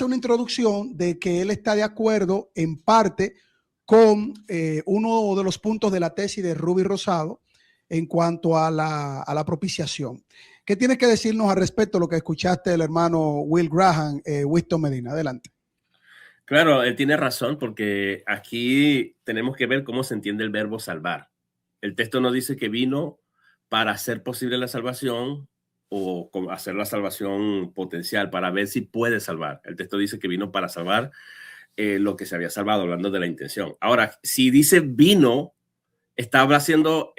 una introducción de que él está de acuerdo en parte con uno de los puntos de la tesis de Ruby Rosado en cuanto a la propiciación. ¿Qué tienes que decirnos al respecto de lo que escuchaste del hermano Will Graham, Winston Medina? Adelante. Claro, él tiene razón, porque aquí tenemos que ver cómo se entiende el verbo salvar. El texto no dice que vino para hacer posible la salvación o hacer la salvación potencial, para ver si puede salvar. El texto dice que vino para salvar lo que se había salvado, hablando de la intención. Ahora, si dice vino, está haciendo,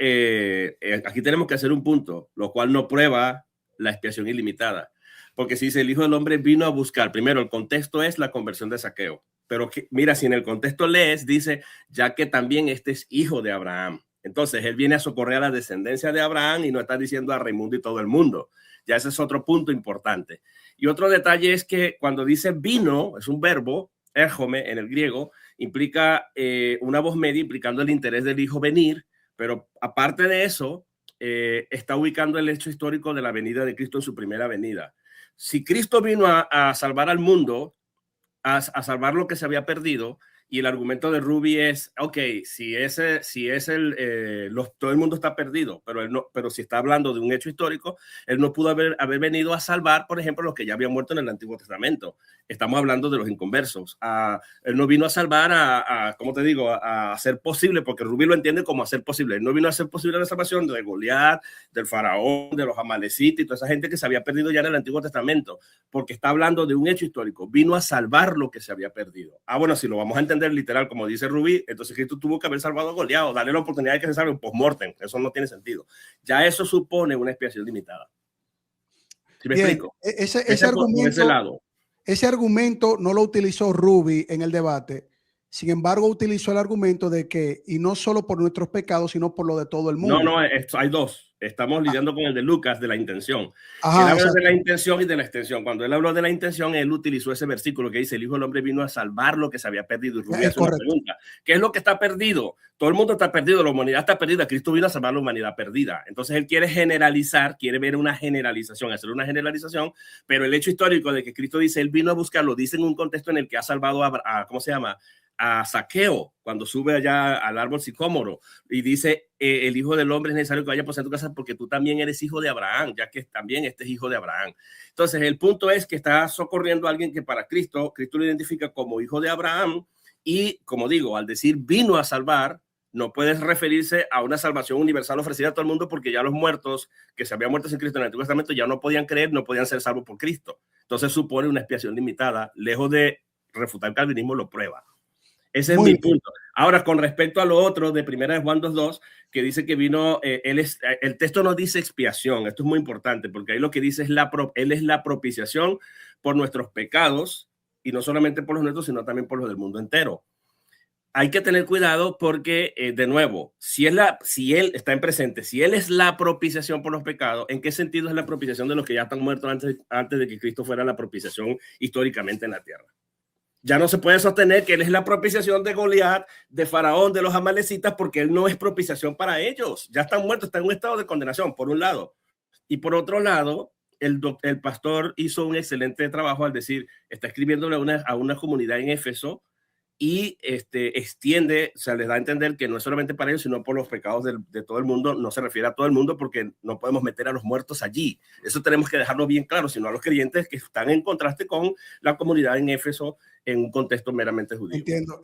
aquí tenemos que hacer un punto, lo cual no prueba la expiación ilimitada. Porque si dice el Hijo del Hombre vino a buscar, primero el contexto es la conversión de Zaqueo. Pero mira, si en el contexto lees, dice, ya que también este es hijo de Abraham. Entonces él viene a socorrer a la descendencia de Abraham y no está diciendo a Raimundo y todo el mundo. Ya ese es otro punto importante. Y otro detalle es que cuando dice vino, es un verbo, erjome en el griego, implica una voz media implicando el interés del hijo venir, pero aparte de eso, está ubicando el hecho histórico de la venida de Cristo en su primera venida. Si Cristo vino a salvar al mundo, a salvar lo que se había perdido, y el argumento de Ruby es, ok, todo el mundo está perdido, pero si está hablando de un hecho histórico, él no pudo haber venido a salvar, por ejemplo, los que ya habían muerto en el Antiguo Testamento. Estamos hablando de los inconversos. Él no vino a salvar ¿cómo te digo? A hacer posible, porque Ruby lo entiende como hacer posible. Él no vino a hacer posible la salvación de Goliat, del faraón, de los amalecitas y toda esa gente que se había perdido ya en el Antiguo Testamento, porque está hablando de un hecho histórico. Vino a salvar lo que se había perdido. Bueno, si lo vamos a entender literal, como dice Rubí, entonces Cristo tuvo que haber salvado a Goliat o darle la oportunidad de que se salve un post-mortem. Eso no tiene sentido. Ya eso supone una expiación limitada. ¿Sí me explico? Ese argumento no lo utilizó Rubí en el debate. Sin embargo, utilizó el argumento de que, y no solo por nuestros pecados, sino por lo de todo el mundo. No, hay dos. Estamos lidiando con el de Lucas, de la intención. Él habla de la intención y de la extensión. Cuando él habló de la intención, él utilizó ese versículo que dice, el Hijo del Hombre vino a salvar lo que se había perdido. Y Rubí hace una pregunta. ¿Qué es lo que está perdido? Todo el mundo está perdido, la humanidad está perdida. Cristo vino a salvar la humanidad perdida. Entonces él quiere generalizar, quiere ver una generalización, hacer una generalización, pero el hecho histórico de que Cristo dice, él vino a buscarlo, dice en un contexto en el que ha salvado ¿cómo se llama? A Zaqueo, cuando sube allá al árbol sicómoro, y dice, el Hijo del Hombre es necesario que vaya por tu casa porque tú también eres hijo de Abraham, ya que también este es hijo de Abraham. Entonces el punto es que está socorriendo a alguien que para Cristo lo identifica como hijo de Abraham, y como digo, al decir vino a salvar, no puedes referirse a una salvación universal ofrecida a todo el mundo, porque ya los muertos que se habían muerto sin Cristo en el Antiguo Testamento ya no podían creer, no podían ser salvos por Cristo. Entonces supone una expiación limitada, lejos de refutar el calvinismo, lo prueba. Ese es mi punto. Ahora, con respecto a lo otro de 1 Juan 2:2, que dice que vino, el texto no dice expiación. Esto es muy importante, porque ahí lo que dice es él es la propiciación por nuestros pecados, y no solamente por los nuestros, sino también por los del mundo entero. Hay que tener cuidado porque, de nuevo, si él está en presente, si él es la propiciación por los pecados, ¿en qué sentido es la propiciación de los que ya están muertos antes de que Cristo fuera la propiciación históricamente en la tierra? Ya no se puede sostener que él es la propiciación de Goliat, de Faraón, de los amalecitas, porque él no es propiciación para ellos. Ya están muertos, están en un estado de condenación, por un lado. Y por otro lado, el pastor hizo un excelente trabajo al decir, está escribiéndole a una comunidad en Éfeso, y extiende, o sea, les da a entender que no es solamente para ellos, sino por los pecados de todo el mundo. No se refiere a todo el mundo, porque no podemos meter a los muertos allí. Eso tenemos que dejarlo bien claro, sino a los creyentes que están en contraste con la comunidad en Éfeso en un contexto meramente judío. Entiendo.